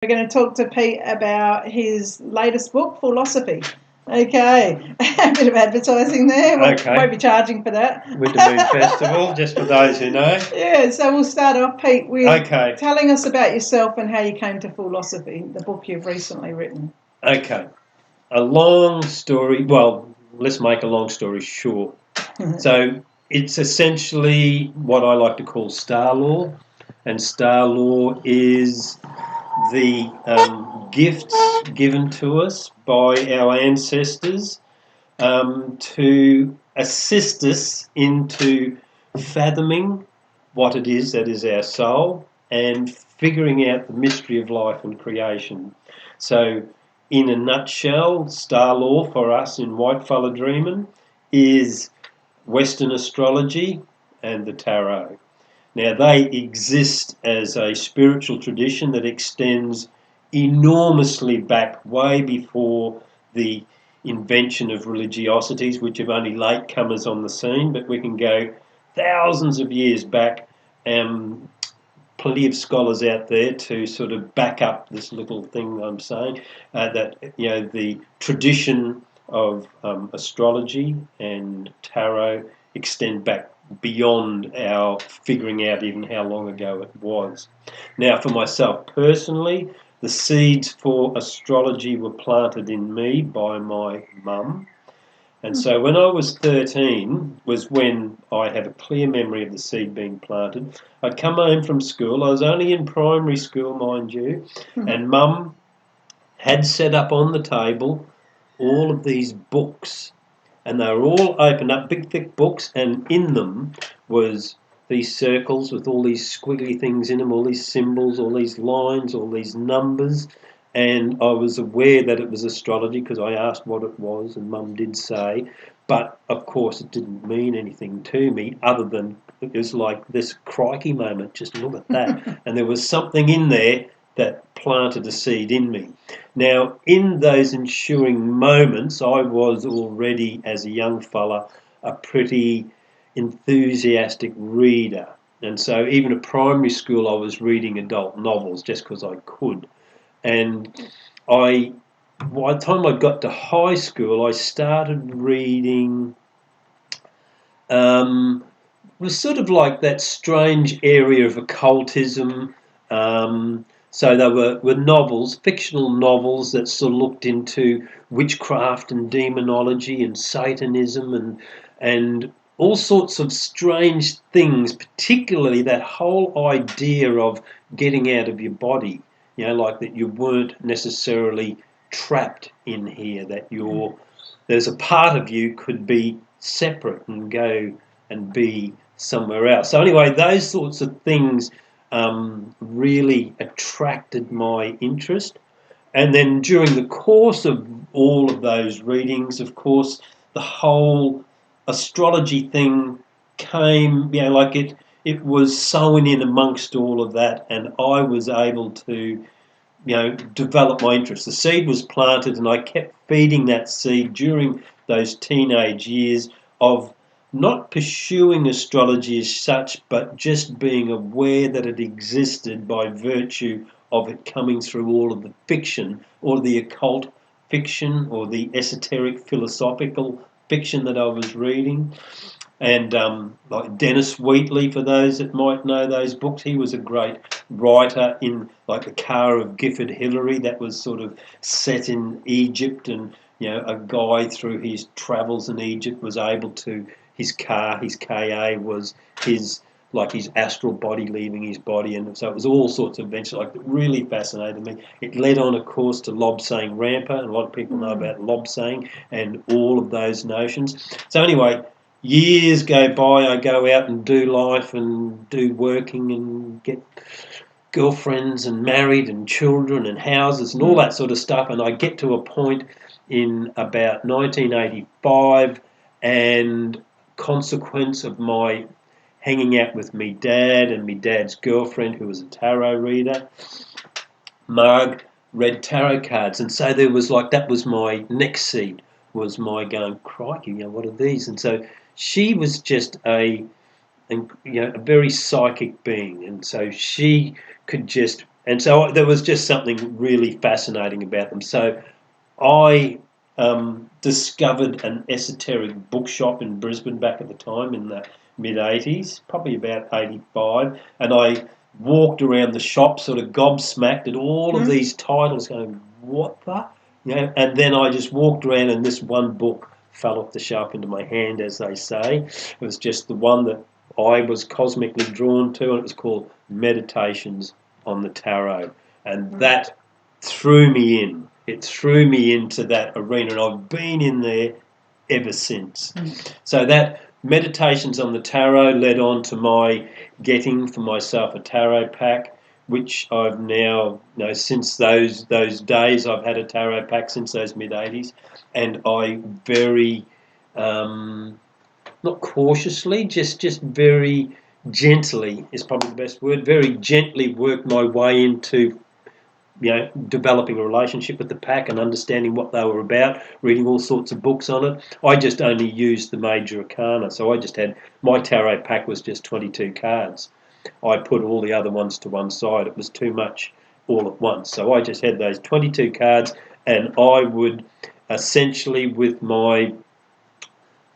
We're going to talk to Pete about his latest book, Phoolosophy. Okay, a bit of advertising there. Won't be charging for that. With the Moon Festival, just for those who know. Yeah, so we'll start off, Pete, with telling us about yourself and how you came to Phoolosophy, the book you've recently written. Okay, a long story. Well, let's make a long story short. So it's essentially what I like to call star law, and star law is the gifts given to us by our ancestors to assist us into fathoming what it is that is our soul and figuring out the mystery of life and creation. So, in a nutshell, star law for us in Whitefella Dreamin' is Western astrology and the tarot. Now, they exist as a spiritual tradition that extends enormously back way before the invention of religiosities, which have only latecomers on the scene, but we can go thousands of years back. Plenty of scholars out there to sort of back up this little thing I'm saying, that the tradition of astrology and tarot extend back beyond our figuring out even how long ago it was. Now, for myself personally, the seeds for astrology were planted in me by my mum. And so when I was 13 was when I have a clear memory of the seed being planted. I'd come home from school. I was only in primary school, mind you, and Mum had set up on the table all of these books, and they were all opened up, big thick books, and in them was these circles with all these squiggly things in them, all these symbols, all these lines, all these numbers. And I was aware that it was astrology because I asked what it was, and Mum did say. But, of course, it didn't mean anything to me other than it was like this crikey moment, just look at that. And there was something in there that planted a seed in me. Now, in those ensuing moments, I was already, as a young fella, a pretty enthusiastic reader. And so even at primary school, I was reading adult novels just because I could. And by the time I got to high school, I started reading. Was sort of like that strange area of occultism. So they were novels, fictional novels that sort of looked into witchcraft and demonology and Satanism and all sorts of strange things, particularly that whole idea of getting out of your body. Like that you weren't necessarily trapped in here, that there's a part of you could be separate and go and be somewhere else. So anyway, those sorts of things really attracted my interest. And then during the course of all of those readings, of course, the whole astrology thing came, like it was sewn in amongst all of that, and I was able to develop my interest. The seed was planted, and I kept feeding that seed during those teenage years of not pursuing astrology as such, but just being aware that it existed by virtue of it coming through all of the fiction, or the occult fiction, or the esoteric philosophical fiction that I was reading. And like Dennis Wheatley, for those that might know those books, he was a great writer in like The Car of Gifford Hillary, that was sort of set in Egypt, and a guy through his travels in Egypt was able to, his car, his KA was his astral body leaving his body, and so it was all sorts of adventures. Like, it really fascinated me. It led on, of course, to Lobsang Rampa, and a lot of people know about Lobsang and all of those notions. So anyway, years go by, I go out and do life and do working and get girlfriends and married and children and houses and all that sort of stuff, and I get to a point in about 1985, and consequence of my hanging out with me dad and me dad's girlfriend, who was a tarot reader, Marg, read tarot cards, and so there was that was my next seed, was my going, crikey, what are these? And so she was just a very psychic being, and so she could just And so there was just something really fascinating about them. So I discovered an esoteric bookshop in Brisbane back at the time in the mid-80s, probably about 85, and I walked around the shop sort of gobsmacked at all of these titles going, what the? You know, and then I just walked around and this one book fell off the shelf into my hand, as they say. It was just the one that I was cosmically drawn to, and it was called Meditations on the Tarot. And that threw me in. It threw me into that arena, and I've been in there ever since. So that Meditations on the Tarot led on to my getting for myself a tarot pack, which I've now, since those days, I've had a tarot pack since those mid-80s, and I very, not cautiously, just very gently is probably the best word, very gently work my way into developing a relationship with the pack and understanding what they were about, reading all sorts of books on it. I just only used the major arcana, so I just had, my tarot pack was just 22 cards. I put all the other ones to one side. It was too much all at once. So I just had those 22 cards, and I would essentially, with my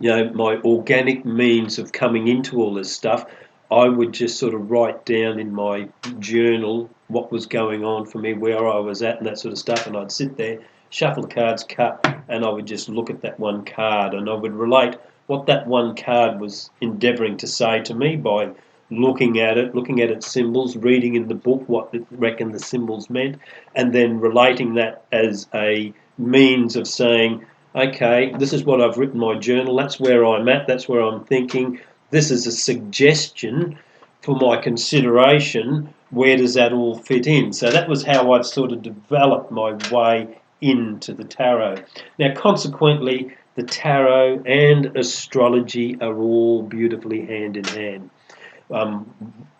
my organic means of coming into all this stuff, I would just sort of write down in my journal what was going on for me, where I was at and that sort of stuff, and I'd sit there, shuffle the cards, cut, and I would just look at that one card, and I would relate what that one card was endeavouring to say to me by looking at its symbols, reading in the book what it reckoned the symbols meant, and then relating that as a means of saying, okay, this is what I've written in my journal, that's where I'm at, that's where I'm thinking, this is a suggestion for my consideration, where does that all fit in? So that was how I've sort of developed my way into the tarot. Now, consequently, the tarot and astrology are all beautifully hand in hand.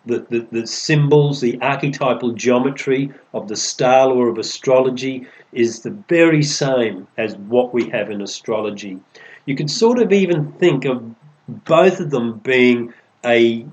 The symbols, the archetypal geometry of the star law of astrology is the very same as what we have in astrology. You could sort of even think of both of them being a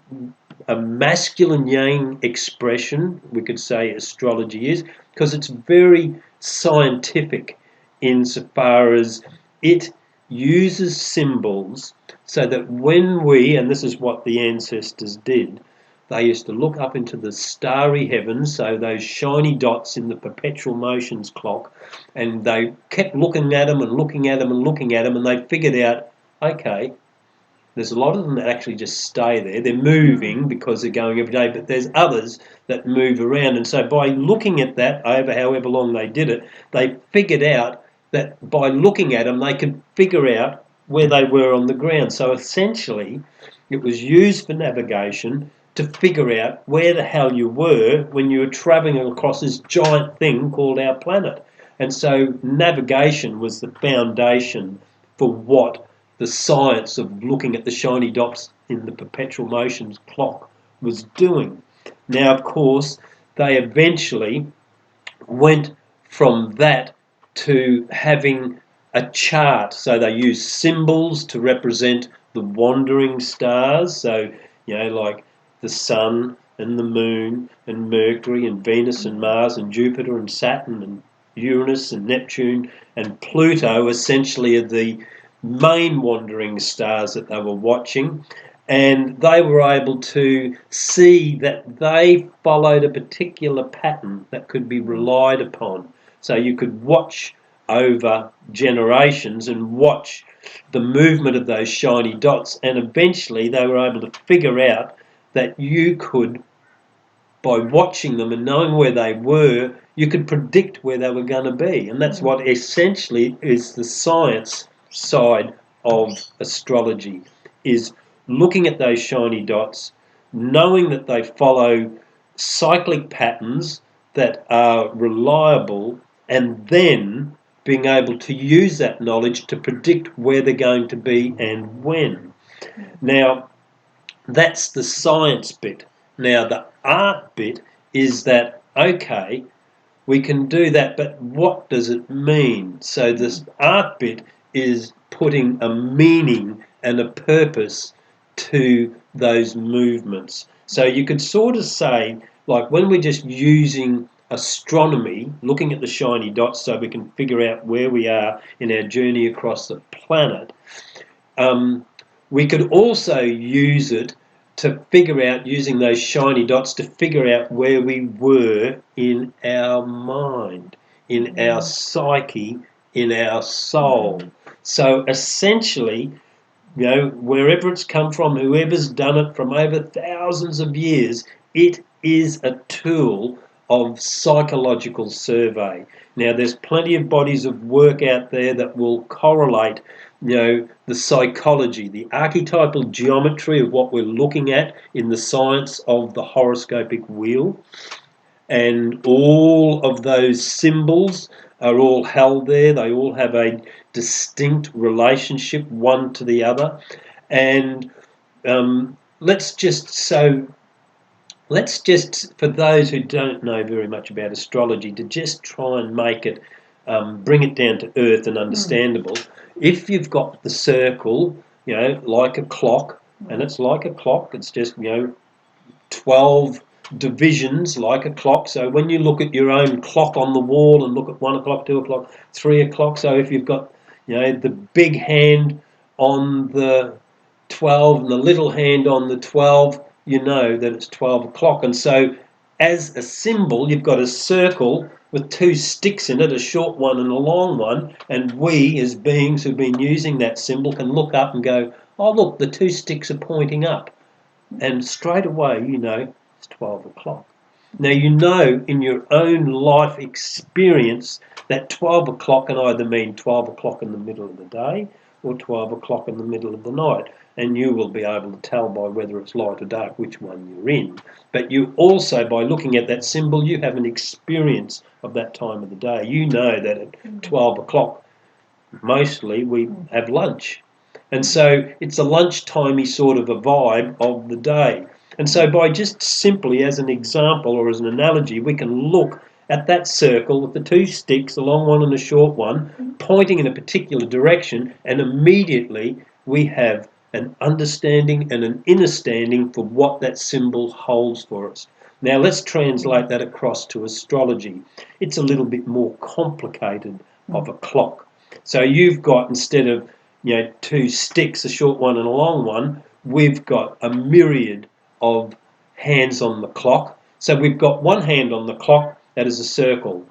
masculine yang expression, we could say astrology is, because it's very scientific insofar as it uses symbols so that when we, and this is what the ancestors did, they used to look up into the starry heavens, so those shiny dots in the perpetual motions clock, and they kept looking at them and looking at them and looking at them, and they figured out, okay, there's a lot of them that actually just stay there. They're moving because they're going every day, but there's others that move around. And so by looking at that over however long they did it, they figured out that by looking at them, they could figure out where they were on the ground. So essentially, it was used for navigation to figure out where the hell you were when you were travelling across this giant thing called our planet. And so navigation was the foundation for what the science of looking at the shiny dots in the perpetual motions clock was doing. Now, of course, they eventually went from that to having a chart. So they used symbols to represent the wandering stars. So, like the sun and the moon and Mercury and Venus and Mars and Jupiter and Saturn and Uranus and Neptune and Pluto essentially are the main wandering stars that they were watching, and they were able to see that they followed a particular pattern that could be relied upon. So you could watch over generations and watch the movement of those shiny dots, and eventually they were able to figure out that you could, by watching them and knowing where they were, you could predict where they were going to be. And that's what essentially is the science side of astrology, is looking at those shiny dots, knowing that they follow cyclic patterns that are reliable, and then being able to use that knowledge to predict where they're going to be and when. Now, that's the science bit. Now, the art bit is that, okay, we can do that, but what does it mean? So this art bit is putting a meaning and a purpose to those movements. So you could sort of say like when we're just using astronomy, looking at the shiny dots so we can figure out where we are in our journey across the planet, we could also use it to figure out, using those shiny dots, to figure out where we were in our mind, in our psyche, in our soul. So essentially, wherever it's come from, whoever's done it from over thousands of years, it is a tool of psychological survey. Now, there's plenty of bodies of work out there that will correlate, the psychology, the archetypal geometry of what we're looking at in the science of the horoscopic wheel. And all of those symbols are all held there. They all have a distinct relationship one to the other. And let's just, for those who don't know very much about astrology, to just try and make it, bring it down to earth and understandable. If you've got the circle, like a clock, and it's like a clock, it's just, 12 divisions like a clock. So when you look at your own clock on the wall and look at 1 o'clock, 2 o'clock, 3 o'clock, so if you've got, the big hand on the 12 and the little hand on the 12, you know that it's 12 o'clock. And so as a symbol, you've got a circle with 2 sticks in it, a short one and a long one, and we as beings who've been using that symbol can look up and go, oh look, the 2 sticks are pointing up. And straight away, it's 12 o'clock. Now, in your own life experience that 12 o'clock can either mean 12 o'clock in the middle of the day or 12 o'clock in the middle of the night. And you will be able to tell by whether it's light or dark which one you're in. But you also, by looking at that symbol, you have an experience of that time of the day. You know that at 12 o'clock, mostly we have lunch. And so it's a lunchtimey sort of a vibe of the day. And so by just simply as an example or as an analogy, we can look at that circle with the 2 sticks, a long one and a short one, pointing in a particular direction, and immediately we have an understanding and an understanding for what that symbol holds for us. Now let's translate that across to astrology. It's a little bit more complicated of a clock. So you've got, instead of 2 sticks, a short one and a long one, we've got a myriad of hands on the clock. So we've got one hand on the clock that is a circle,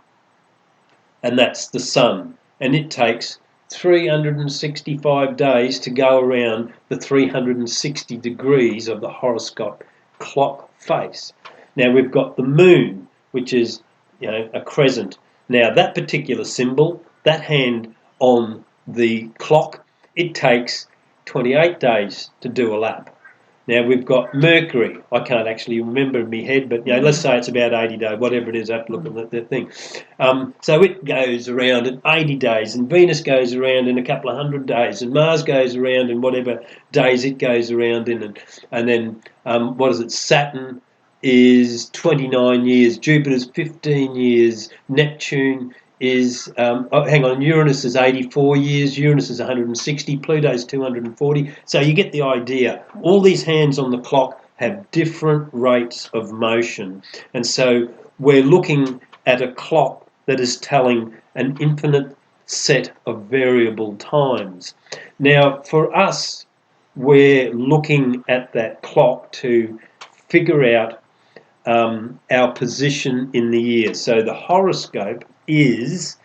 and that's the sun. And it takes 365 days to go around the 360 degrees of the horoscope clock face. Now we've got the moon, which is a crescent. Now that particular symbol, that hand on the clock, it takes 28 days to do a lap. Now we've got Mercury. I can't actually remember in my head, but let's say it's about 80 days, whatever it is. I have to look at that thing. So it goes around in 80 days, and Venus goes around in a couple of 100 days, and Mars goes around in whatever days it goes around in, and then Saturn is 29 years, Jupiter's 15 years, Neptune is, Uranus is 84 years, Uranus is 160, Pluto's 240. So you get the idea. All these hands on the clock have different rates of motion. And so we're looking at a clock that is telling an infinite set of variable times. Now, for us, we're looking at that clock to figure out our position in the year. So the horoscope is,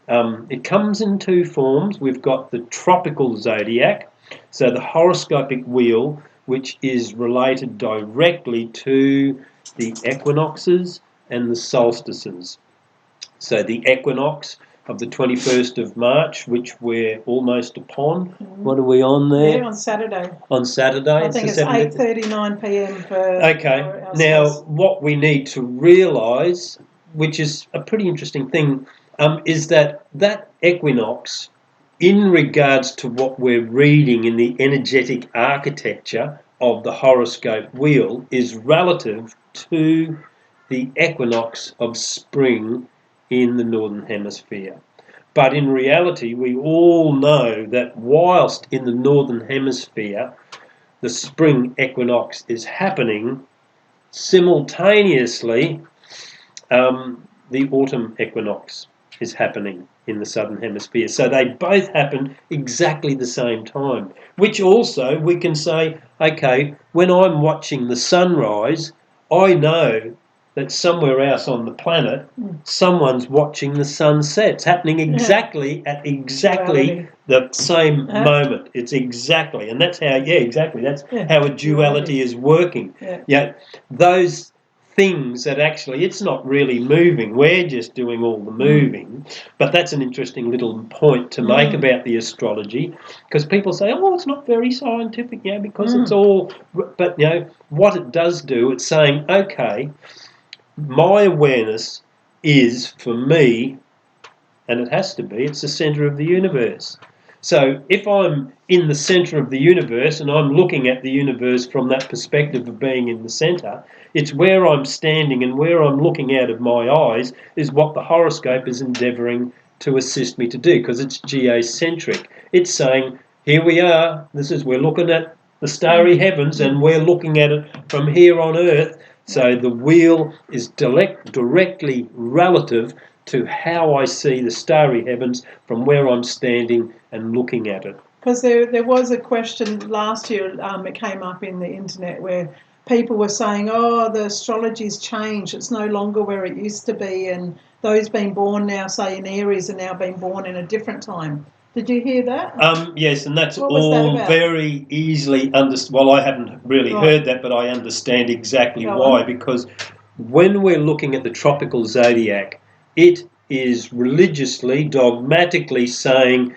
it comes in 2 forms. We've got the tropical zodiac, so the horoscopic wheel, which is related directly to the equinoxes and the solstices. So the equinox of the 21st of March, which we're almost upon. What are we on there? Yeah, on Saturday. On Saturday? I think it's 8:39 p.m. Okay. Now, what we need to realise, which is a pretty interesting thing, is that equinox, in regards to what we're reading in the energetic architecture of the horoscope wheel, is relative to the equinox of spring in the Northern Hemisphere. But in reality, we all know that whilst in the Northern Hemisphere the spring equinox is happening, simultaneously, the autumn equinox is happening in the southern hemisphere. So they both happen exactly the same time, which also we can say, okay, when I'm watching the sunrise, I know that somewhere else on the planet, someone's watching the sunset. It's happening exactly at exactly the same moment. It's exactly, and that's how, exactly. That's how a duality is working. Yeah, those things that actually, it's not really moving. We're just doing all the moving. But that's an interesting little point to make about the astrology, because people say, oh, it's not very scientific, because it's all... But, what it does do, it's saying, okay, my awareness is, for me, and it has to be, it's the centre of the universe. So if I'm in the centre of the universe and I'm looking at the universe from that perspective of being in the centre, it's where I'm standing and where I'm looking out of my eyes is what the horoscope is endeavouring to assist me to do, because it's geocentric. It's saying, here we are, we're looking at the starry heavens and we're looking at it from here on Earth. So the wheel is directly relative to how I see the starry heavens from where I'm standing and looking at it. Because there was a question last year, it came up in the internet where people were saying, oh, the astrology's changed, it's no longer where it used to be, and those being born now, say in Aries, are now being born in a different time. Did you hear that? Yes, and that's all very easily understood. Well, I haven't really heard that, but I understand exactly why. Because when we're looking at the tropical zodiac, it is religiously, dogmatically saying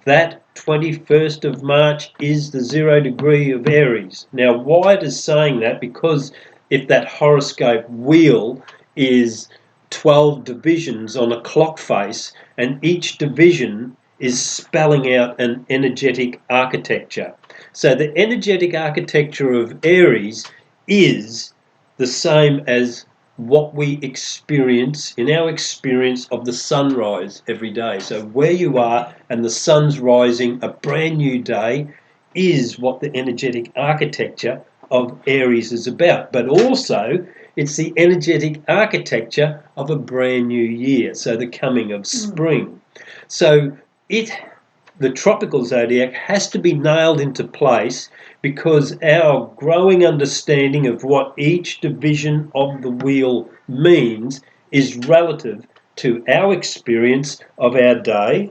that 21st of March is the 0 degree of Aries. Now, why it is saying that? Because if that horoscope wheel is 12 divisions on a clock face, and each division is spelling out an energetic architecture. So the energetic architecture of Aries is the same as what we experience in our experience of the sunrise every day. So where you are and the sun's rising, a brand new day, is what the energetic architecture of Aries is about. But also, it's the energetic architecture of a brand new year, so the coming of spring. So the tropical zodiac has to be nailed into place, because our growing understanding of what each division of the wheel means is relative to our experience of our day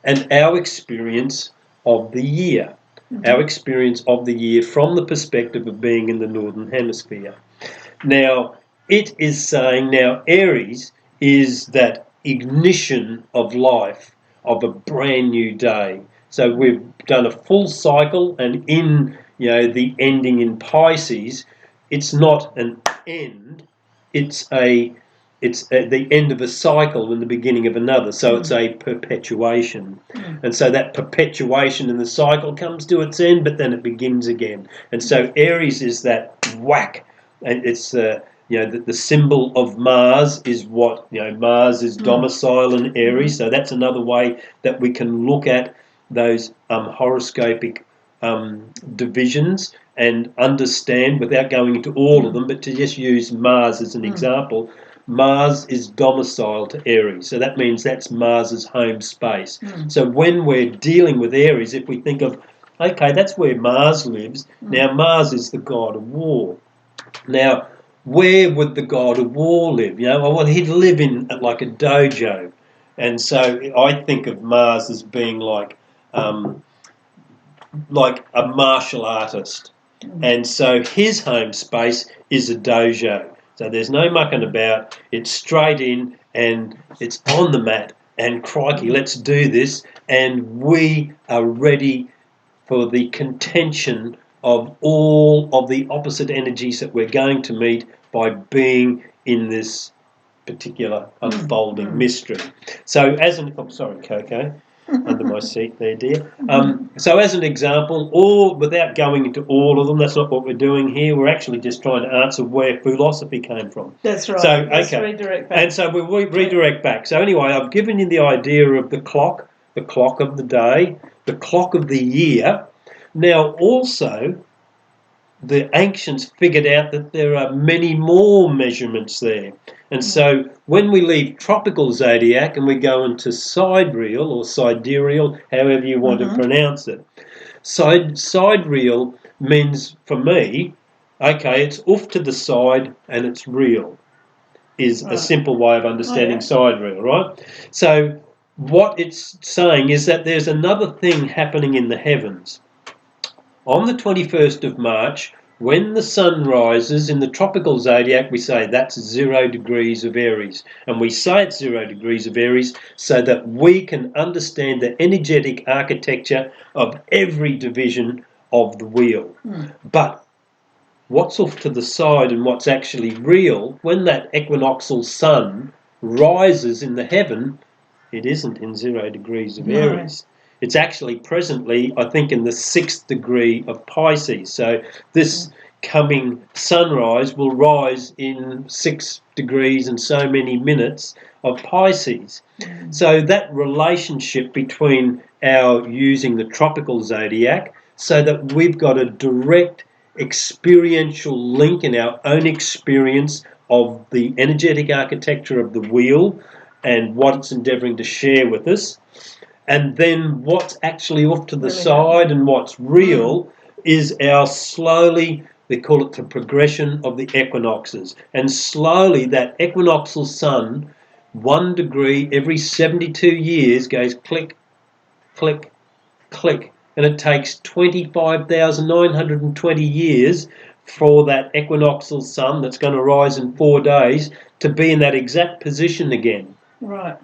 and our experience of the year. Our experience of the year from the perspective of being in the northern hemisphere. Now, it is saying, now Aries is that ignition of life, of a brand new day. So we've done a full cycle, and in the ending in Pisces, it's not an end, it's the end of a cycle and the beginning of another. So it's a perpetuation. And so that perpetuation in the cycle comes to its end, but then it begins again. And so Aries is that whack. And it's the symbol of Mars is what, Mars is domicile in Aries. So that's another way that we can look at those horoscopic divisions and understand, without going into all of them, but to just use Mars as an example. Mars is domicile to Aries, so that means that's Mars's home space. So when we're dealing with Aries, if we think of, okay, that's where Mars lives. Now Mars is the god of war. Now, where would the god of war live? Well, he'd live in like a dojo, and so I think of Mars as being like a martial artist, and so his home space is a dojo. So there's no mucking about. It's straight in and it's on the mat. And crikey, let's do this. And we are ready for the contention of all of the opposite energies that we're going to meet by being in this particular unfolding mystery. So sorry, Coco, under my seat there, dear. So as an example, without going into all of them, that's not what we're doing here. We're actually just trying to answer where philosophy came from. That's right. So, let's redirect back. And so we'll redirect back. So anyway, I've given you the idea of the clock of the day, the clock of the year. Now also, the ancients figured out that there are many more measurements there. And so when we leave tropical zodiac and we go into sidereal or sidereal, however you want to pronounce it, sidereal means, for me, okay, it's off to the side and it's real, is a simple way of understanding sidereal, right? So what it's saying is that there's another thing happening in the heavens. On the 21st of March, when the sun rises in the tropical zodiac, we say that's 0 degrees of Aries. And we say it's 0 degrees of Aries so that we can understand the energetic architecture of every division of the wheel. But what's off to the side and what's actually real, when that equinoxial sun rises in the heaven, it isn't in 0 degrees of Aries. It's actually presently, I think, in the 6th degree of Pisces. So this coming sunrise will rise in 6 degrees and so many minutes of Pisces. So that relationship between our using the tropical zodiac, so that we've got a direct experiential link in our own experience of the energetic architecture of the wheel and what it's endeavouring to share with us. And then what's actually off to the side and what's real is our slowly, they call it the progression of the equinoxes. And slowly that equinoxial sun, 1 degree every 72 years, goes click, click, click. And it takes 25,920 years for that equinoxial sun that's going to rise in 4 days to be in that exact position again. Right.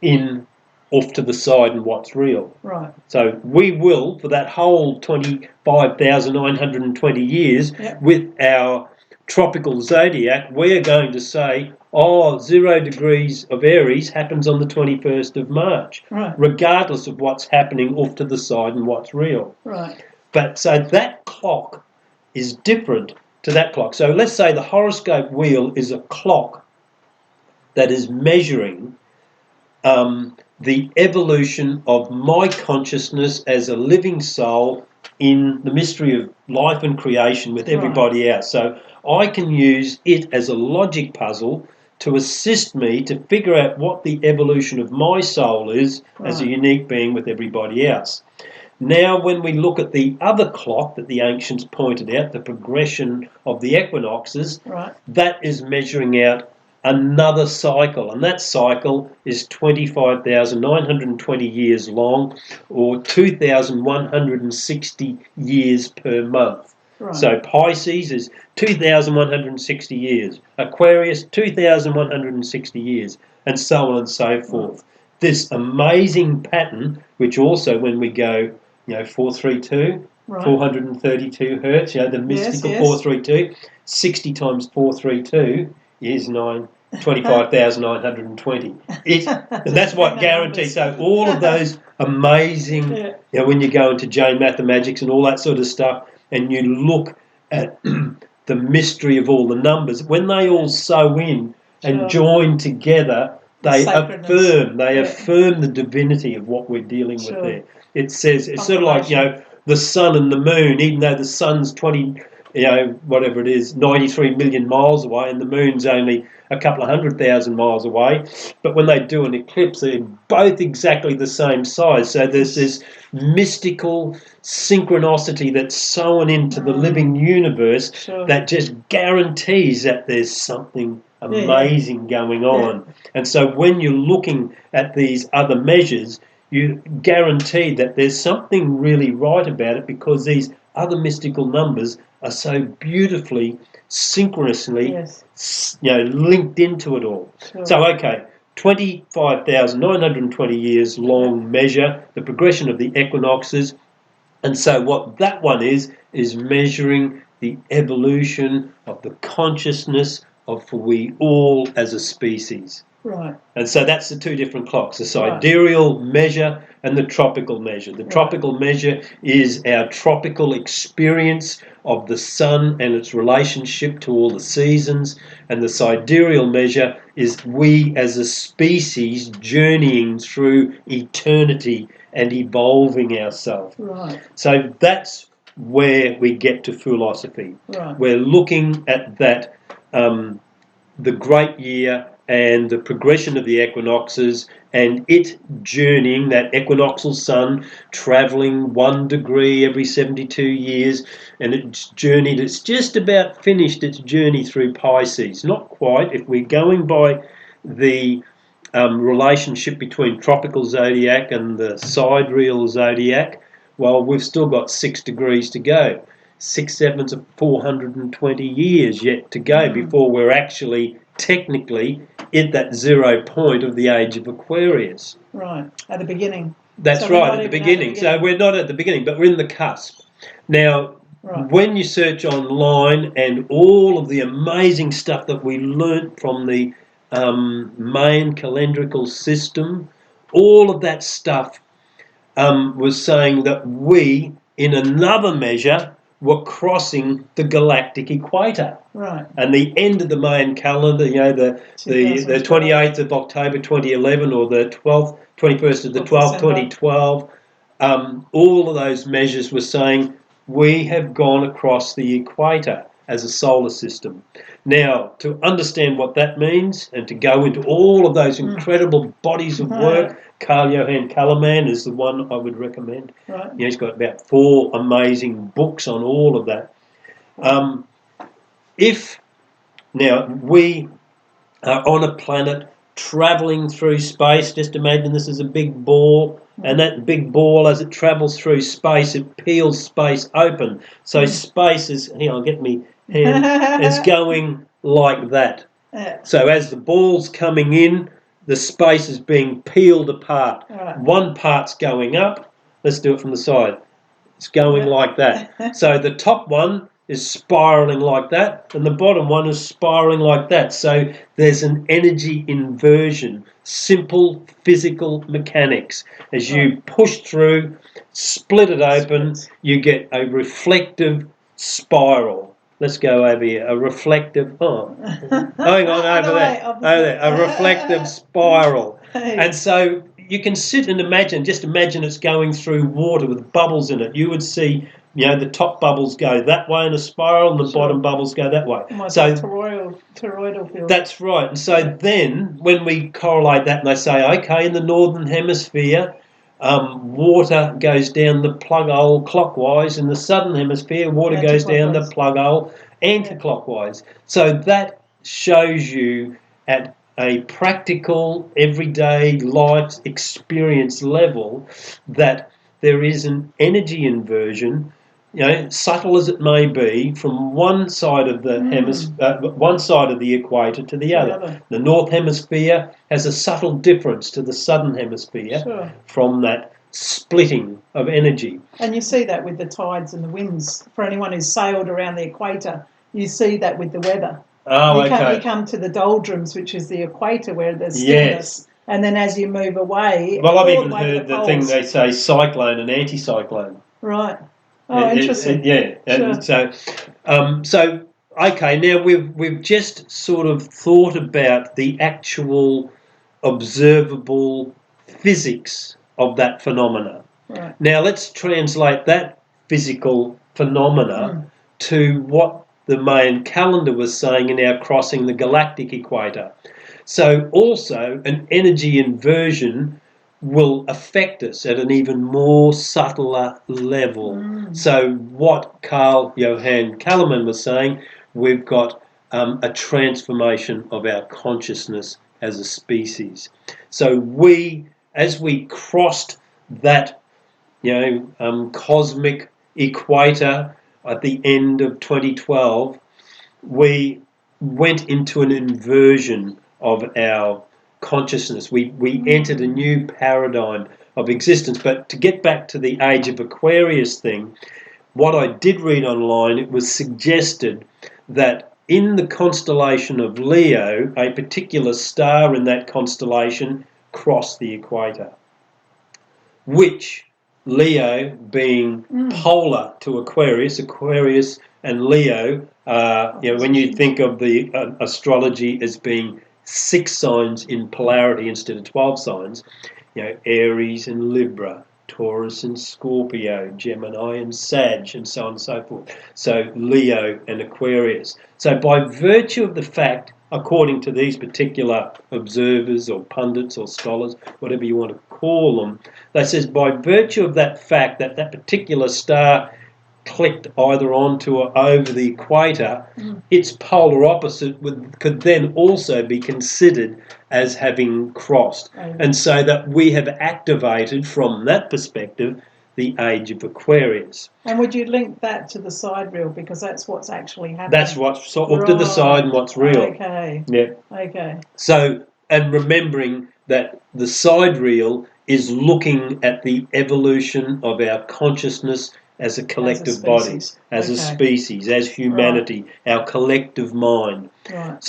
In off to the side and what's real. Right. So we will, for that whole 25,920 years, with our tropical zodiac, we're going to say, 0 degrees of Aries happens on the 21st of March, regardless of what's happening off to the side and what's real. Right. But so that clock is different to that clock. So let's say the horoscope wheel is a clock that is measuring the evolution of my consciousness as a living soul in the mystery of life and creation with everybody else. So I can use it as a logic puzzle to assist me to figure out what the evolution of my soul is as a unique being with everybody else. Now, when we look at the other clock that the ancients pointed out, the progression of the equinoxes, that is measuring out another cycle, and that cycle is 25,920 years long, or 2,160 years per month. So Pisces is 2,160 years, Aquarius 2,160 years, and so on and so forth. This amazing pattern, which also when we go, 432, 432 hertz, the mystical 432, 60 times 432 is 25,920. And that's what guarantees. So all of those amazing, when you go into Jane Mathematics and all that sort of stuff, and you look at the mystery of all the numbers, when they all sew in and join together, they affirm the divinity of what we're dealing with there. It says, it's sort of like, the sun and the moon, even though the sun's 93 million miles away and the moon's only a couple of 100,000 miles away, but when they do an eclipse, they're both exactly the same size. So there's this mystical synchronicity that's sewn into the living universe that just guarantees that there's something amazing going on. And so when you're looking at these other measures, you guarantee that there's something really right about it, because these other mystical numbers are so beautifully, synchronously, linked into it all. So, 25,920 years long measure, the progression of the equinoxes. And so what that one is measuring the evolution of the consciousness of we all as a species. Right. And so that's the two different clocks, the sidereal measure and the tropical measure. The tropical measure is our tropical experience of the sun and its relationship to all the seasons. And the sidereal measure is we as a species journeying through eternity and evolving ourselves. Right. So that's where we get to Phoolosophy. Right. We're looking at that, the great year and the progression of the equinoxes and it journeying, that equinoxal sun travelling 1 degree every 72 years, and it's journeyed, it's just about finished its journey through Pisces. Not quite. If we're going by the relationship between tropical zodiac and the sidereal zodiac, well, we've still got 6 degrees to go. 6 sevens of 420 years yet to go before we're actually technically at that 0 point of the age of Aquarius. Right, at the beginning. That's So right, at the beginning. So we're not at the beginning, but we're in the cusp. Now, when you search online and all of the amazing stuff that we learnt from the Mayan calendrical system, all of that stuff was saying that we, in another measure, were crossing the galactic equator. Right. And the end of the Mayan calendar, the 28th of October 2011 or the 21st of the 12th, 2012, all of those measures were saying we have gone across the equator as a solar system. Now, to understand what that means and to go into all of those incredible bodies of work, Carl Johan Kalaman is the one I would recommend. Right. He's got about 4 amazing books on all of that. If now we are on a planet travelling through space, just imagine this is a big ball, and that big ball, as it travels through space, it peels space open. So space is, here, I'll get me hand, is going like that. So as the ball's coming in, the space is being peeled apart. Right. One part's going up. Let's do it from the side. It's going like that. So the top one is spiraling like that, and the bottom one is spiraling like that. So there's an energy inversion, simple physical mechanics. As you push through, split it open, you get a reflective spiral. Let's go over here. A reflective, hang on, over there, a reflective spiral. And so you can sit and just imagine it's going through water with bubbles in it. You would see, the top bubbles go that way in a spiral and the bottom bubbles go that way. So toroidal field. That's right. And so then when we correlate that and they say, okay, in the northern hemisphere, water goes down the plug hole clockwise. In the southern hemisphere, water goes down the plug hole anti-clockwise. So that shows you at a practical, everyday life experience level that there is an energy inversion, subtle as it may be, from one side of the one side of the equator to the other. The north hemisphere has a subtle difference to the southern hemisphere from that splitting of energy. And you see that with the tides and the winds. For anyone who's sailed around the equator, you see that with the weather. Oh, you come to the doldrums, which is the equator, where there's stillness. And then as you move away... Well, I've even heard the thing they say cyclone and anticyclone. Right. Oh, interesting. So okay, now we've just sort of thought about the actual observable physics of that phenomena. Right. Now let's translate that physical phenomena to what the Mayan calendar was saying in our crossing the galactic equator. So also an energy inversion will affect us at an even more subtler level. So what Carl Johan Kalaman was saying, we've got a transformation of our consciousness as a species. So as we crossed that, cosmic equator at the end of 2012, we went into an inversion of our consciousness. We entered a new paradigm of existence. But to get back to the age of Aquarius thing, what I did read online, it was suggested that in the constellation of Leo, a particular star in that constellation crossed the equator, which Leo being polar to Aquarius and Leo, when you think of the astrology as being 6 signs in polarity instead of 12 signs, Aries and Libra, Taurus and Scorpio, Gemini and Sag, and so on and so forth. So Leo and Aquarius. So by virtue of the fact, according to these particular observers or pundits or scholars, whatever you want to call them, they says by virtue of that fact that that particular star clicked either onto or over the equator, its polar opposite could then also be considered as having crossed. And so that we have activated, from that perspective, the age of Aquarius. And would you link that to the sidereal, because that's what's actually happening? That's what's off to the side and what's real. Okay. Yeah. Okay. So, and remembering that the sidereal is looking at the evolution of our consciousness as a collective body, as a species, as humanity, our collective mind. Right. So